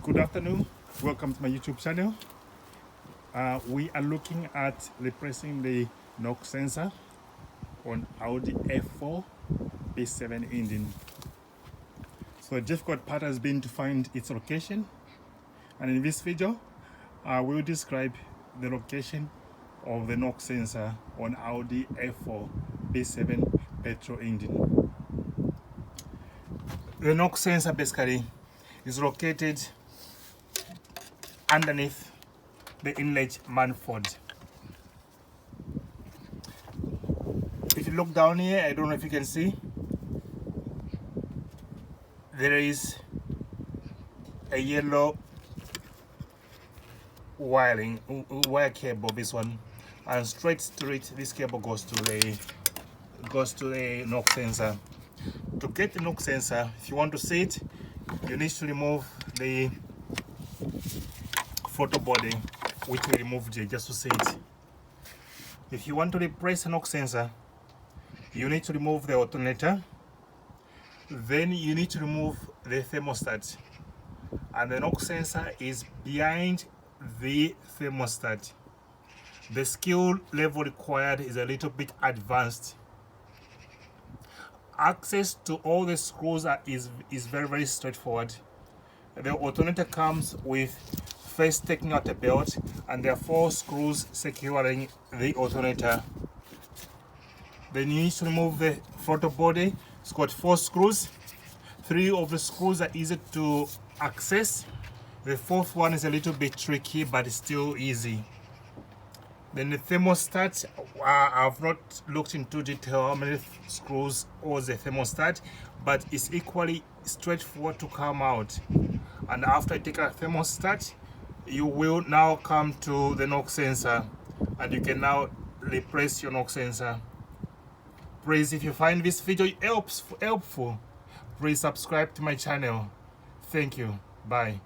Good afternoon, welcome to my YouTube channel. We are looking at replacing the knock sensor on Audi A4 B7 engine. So a difficult part has been to find its location, and in this video I will describe the location of the knock sensor on Audi A4 B7 petrol engine. The knock sensor basically is located underneath the inlet manifold. If you look down here, I don't know if you can see, there is a yellow wire cable, this one, and straight to it this cable goes to the knock sensor. To get the knock sensor, if you want to see it, you need to remove the throttle body, which we removed here just to see it. If you want to replace the knock sensor, you need to remove the alternator, then you need to remove the thermostat, and the knock sensor is behind the thermostat. The skill level required is a little bit advanced. Access to all the screws is very straightforward. The alternator comes with first taking out a belt, and there are 4 screws securing the alternator. Then you need to remove the throttle body. It's got 4 screws. 3 of the screws are easy to access. The 4th one is a little bit tricky, but it's still easy. Then the thermostat, I've not looked into detail how many screws holds the thermostat, but it's equally straightforward to come out. And after you take out the thermostat, you will now come to the knock sensor, and you can now replace your knock sensor. Please, if you find this video helpful, please subscribe to my channel. Thank you. Bye.